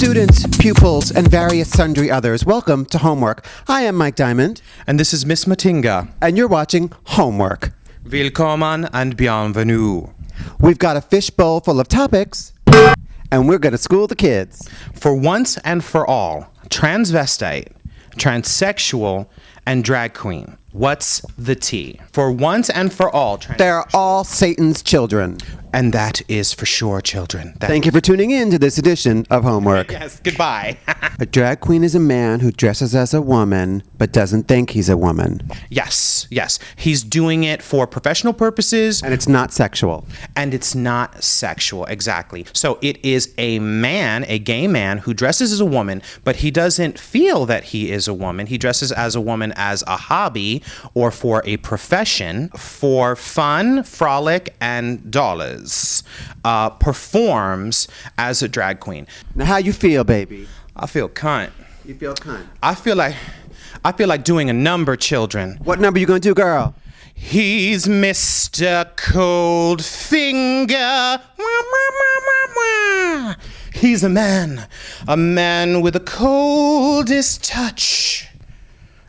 Students, pupils, and various sundry others, welcome to Homework. I am Mike Diamond. And this is Miss Matinga. And you're watching Homework. Willkommen and bienvenue. We've got a fishbowl full of topics, and we're going to school the kids. For once and for all, transvestite, transsexual, and drag queen. What's the T? For once and for all, they're all Satan's children. And that is for sure children. Thank you for tuning in to this edition of Homework. Yes, goodbye. A drag queen is a man who dresses as a woman but doesn't think he's a woman. Yes. He's doing it for professional purposes. And it's not sexual. And it's not sexual, exactly. So it is a man, a gay man, who dresses as a woman, but he doesn't feel that he is a woman. He dresses as a woman as a hobby or for a profession, for fun, frolic, and dollars. Performs as a drag queen. Now, how you feel, baby? I feel cunt. You feel cunt? I feel like doing a number, children. What number you gonna do, girl? He's Mr. Coldfinger. He's a man with the coldest touch.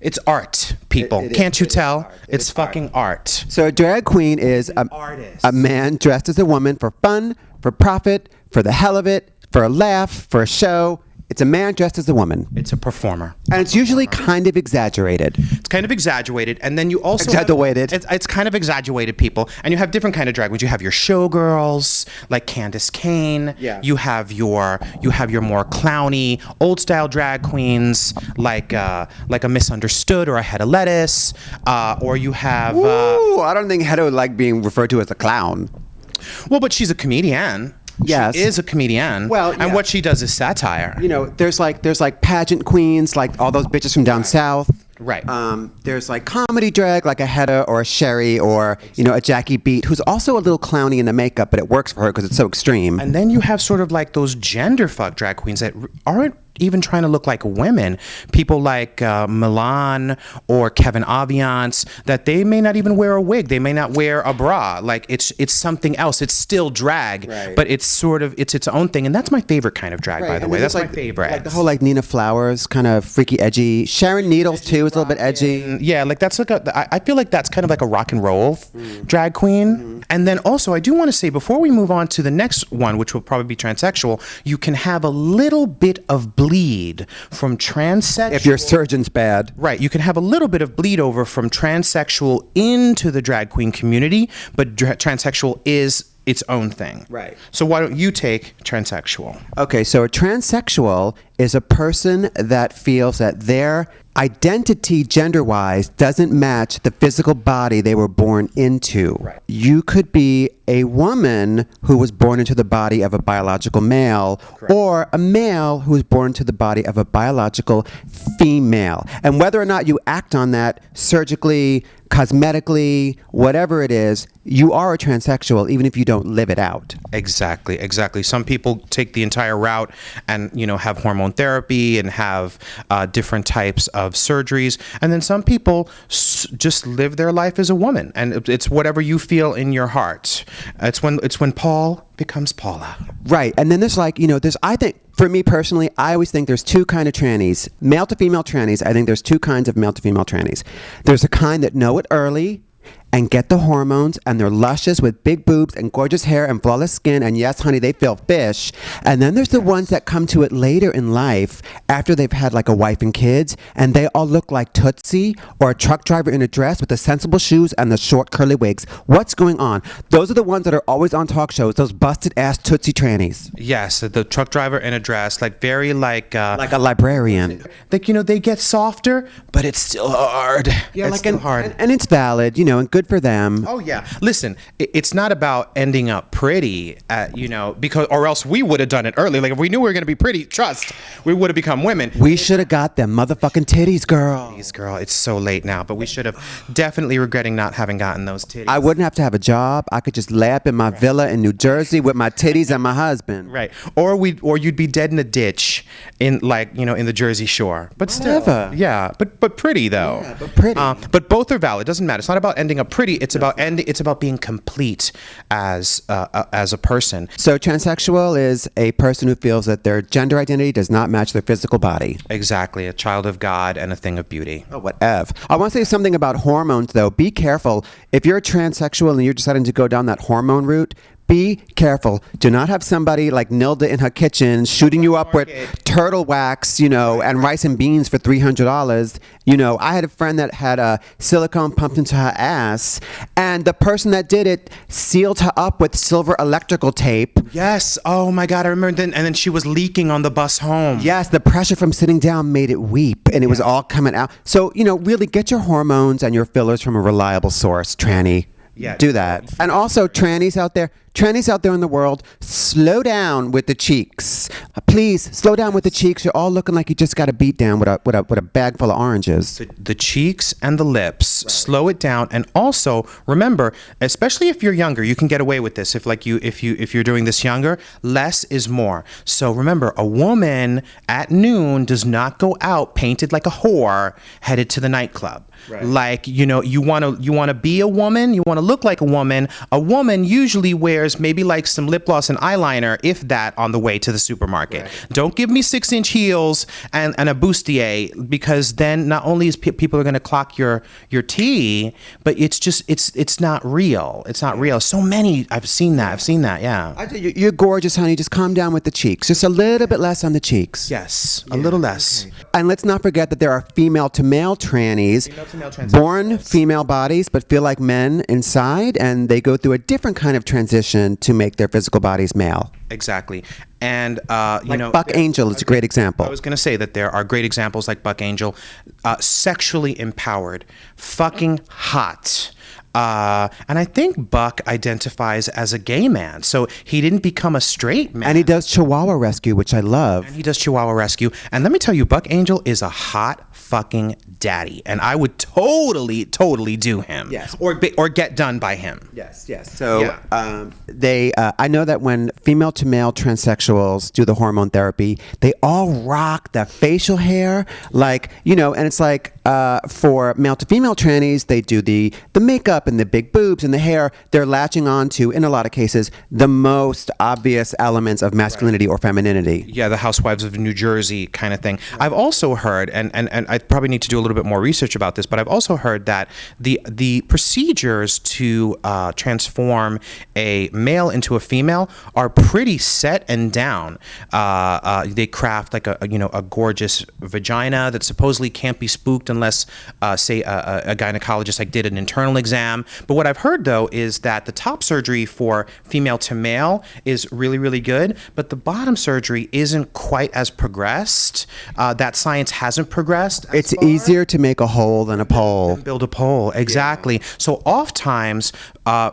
It's art, people. Can't you tell? It's fucking art. So a drag queen is a man dressed as a woman for fun, for profit, for the hell of it, for a laugh, for a show. It's a man dressed as a woman. It's a performer. And it's usually kind of exaggerated. It's kind of exaggerated. And then you also exaggerated. It's kind of exaggerated, people. And you have different kind of drag queens. You have your showgirls, like Candace Kane. Yeah. You have your more clowny, old style drag queens, like a Misunderstood or a Head of Lettuce. Or you have I don't think Head of like being referred to as a clown. Well, but she's a comedian. Yes. She is a comedian. Well, yeah. And what she does is satire. You know, there's like pageant queens, like all those bitches from down south. Right. There's like comedy drag, like a Hedda or a Sherry or, you know, a Jackie Beat, who's also a little clowny in the makeup, but it works for her because it's so extreme. And then you have sort of like those gender fuck drag queens that aren't even trying to look like women. People like Milan or Kevin Aviance, that they may not even wear a wig. They may not wear a bra. Like it's something else. It's still drag, right. But it's its own thing. And that's my favorite kind of drag, by the way. That's like, my favorite. Like the whole like Nina Flowers, kind of freaky, edgy. Sharon Needles too is a little bit edgy. Yeah, like that's like I feel like that's kind of like a rock and roll drag queen. Mm-hmm. And then also I do want to say, before we move on to the next one, which will probably be transsexual, you can have a little bit of bleed from transsexual. If your surgeon's bad. Right. You can have a little bit of bleed over from transsexual into the drag queen community, but transsexual is its own thing. Right. So why don't you take transsexual? Okay, so a transsexual is a person that feels that their identity gender-wise doesn't match the physical body they were born into. Right. You could be a woman who was born into the body of a biological male. Correct. Or a male who was born into the body of a biological female. And whether or not you act on that surgically, cosmetically, whatever it is, you are a transsexual even if you don't live it out. Exactly. Some people take the entire route and, you know, have hormone therapy and have different types of surgeries. And then some people just live their life as a woman, and it's whatever you feel in your heart. It's when Paul becomes Paula. Right. And then there's like, you know, I think, for me personally, I always think there's two kind of trannies. Male to female trannies, I think there's two kinds of male to female trannies. There's a kind that know it early and get the hormones, and they're luscious with big boobs and gorgeous hair and flawless skin, and yes, honey, they feel fish. And then there's the ones that come to it later in life after they've had like a wife and kids, and they all look like Tootsie or a truck driver in a dress with the sensible shoes and the short curly wigs. What's going on? Those are the ones that are always on talk shows, those busted ass Tootsie trannies. Yes, the truck driver in a dress, like very like a librarian. Like, you know, they get softer, but it's still hard. Yeah, it's like still hard. And it's valid, you know, and good for them. Oh yeah. Listen, it's not about ending up pretty, you know, because, or else we would have done it early. Like if we knew we were going to be pretty, trust, we would have become women. We should have got them motherfucking titties, girl. Titties, girl. It's so late now, but we should have. Definitely regretting not having gotten those titties. I wouldn't have to have a job. I could just lay up in my villa in New Jersey with my titties and my husband. Right. Or you'd be dead in a ditch in in the Jersey Shore. But Whatever. still, yeah, but pretty though. Yeah, but pretty. But both are valid. It doesn't matter. It's not about ending up pretty. It's about It's about being complete as a person. So transsexual is a person who feels that their gender identity does not match their physical body. Exactly, a child of God and a thing of beauty. Oh, whatever. I want to say something about hormones, though. Be careful. If you're transsexual and you're deciding to go down that hormone route, be careful. Do not have somebody like Nilda in her kitchen shooting you up with turtle wax, and rice and beans for $300. I had a friend that had a silicone pumped into her ass, and the person that did it sealed her up with silver electrical tape. Yes. Oh my God, I remember. And then she was leaking on the bus home. Yes, the pressure from sitting down made it weep, and it was all coming out. So, really get your hormones and your fillers from a reliable source, tranny. Yeah, do that. And also, trannies out there in the world, slow down with the cheeks. Please, slow down with the cheeks. You're all looking like you just got a beat down with a bag full of oranges. The cheeks and the lips, right. Slow it down. And also, remember, especially if you're younger, you can get away with this. If you're doing this younger, less is more. So remember, a woman at noon does not go out painted like a whore headed to the nightclub. Right. Like, you want to be a woman, you want to look like a woman. A woman usually wears maybe like some lip gloss and eyeliner, if that, on the way to the supermarket. Right. Don't give me 6-inch heels and a bustier, because then not only is people are going to clock your tea, but it's not real. It's not real. So many, I've seen that. Yeah. You're gorgeous, honey. Just calm down with the cheeks. Just a little bit less on the cheeks. Yes, a little less. Okay. And let's not forget that there are female to male trannies. Born female bodies but feel like men inside, and they go through a different kind of transition to make their physical bodies male. Exactly. And Buck Angel is a great example. I was going to say that there are great examples like Buck Angel, sexually empowered, fucking hot. And I think Buck identifies as a gay man, so he didn't become a straight man. And he does Chihuahua Rescue, which I love. And let me tell you, Buck Angel is a hot fucking daddy, and I would totally do him. Yes. Or get done by him. Yes. So yeah. I know that when female to male transsexuals do the hormone therapy, they all rock the facial hair, and it's like for male to female trannies, they do the makeup and the big boobs and the hair. They're latching on to, in a lot of cases, the most obvious elements of masculinity or femininity. Yeah, the Housewives of New Jersey kind of thing. I've also heard, and I probably need to do a little bit more research about this, but I've also heard that the procedures to transform a male into a female are pretty set and down. They craft like a gorgeous vagina that supposedly can't be spooked unless, say, a gynecologist did an internal exam. But what I've heard, though, is that the top surgery for female to male is really, really good, but the bottom surgery isn't quite as progressed. That science hasn't progressed. It's easier to make a hole than a pole. Build a pole, exactly. Yeah. So oftentimes,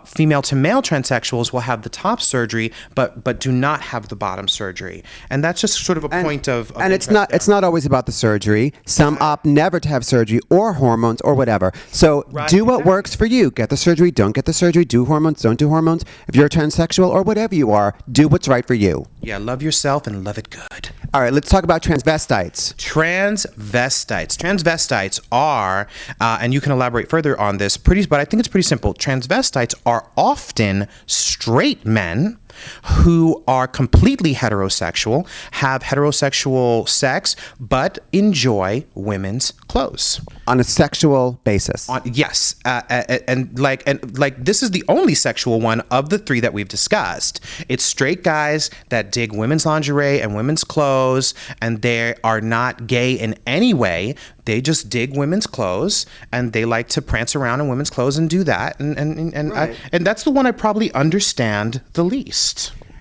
female to male transsexuals will have the top surgery, but do not have the bottom surgery, and that's just sort of a point of and it's not always about the surgery. Some opt never to have surgery or hormones or whatever. So do what works for you. Get the surgery, don't get the surgery. Do hormones, don't do hormones. If you're a transsexual or whatever you are, do what's right for you. Yeah, love yourself and love it good. All right, let's talk about transvestites. Transvestites are, and you can elaborate further on this, but I think it's pretty simple. Transvestites are often straight men who are completely heterosexual, have heterosexual sex, but enjoy women's clothes. On a sexual basis. Yes. And this is the only sexual one of the three that we've discussed. It's straight guys that dig women's lingerie and women's clothes, and they are not gay in any way. They just dig women's clothes, and they like to prance around in women's clothes and do that. And right. And that's the one I probably understand the least.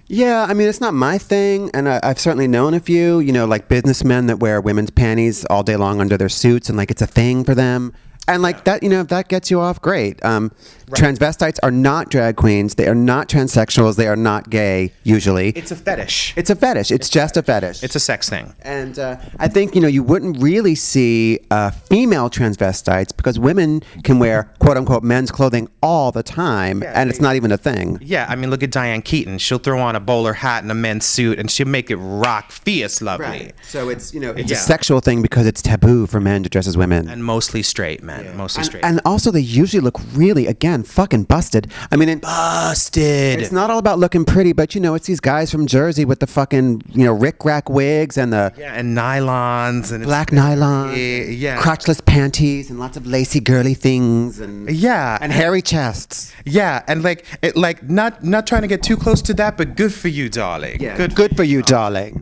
Yeah, I mean, it's not my thing, and I've certainly known a few, like businessmen that wear women's panties all day long under their suits, and it's a thing for them. And like that, if that gets you off, great. Transvestites are not drag queens. They are not transsexuals. They are not gay, usually. It's a fetish. It's a fetish. It's just a fetish. It's a sex thing. And I think, you wouldn't really see female transvestites because women can wear, quote unquote, men's clothing all the time, and it's not even a thing. Yeah, I mean, look at Diane Keaton. She'll throw on a bowler hat and a men's suit, and she'll make it rock fierce lovely. Right. So it's, it's a sexual thing because it's taboo for men to dress as women. And mostly straight men. Mostly straight. And also they usually look really, again, fucking busted. I mean, busted. It's not all about looking pretty, but it's these guys from Jersey with the fucking, rick-rack wigs and the and nylons and black nylons, crotchless panties and lots of lacy girly things and and hairy chests. Yeah, and not trying to get too close to that, but good for you, darling. Yeah, good for you, darling.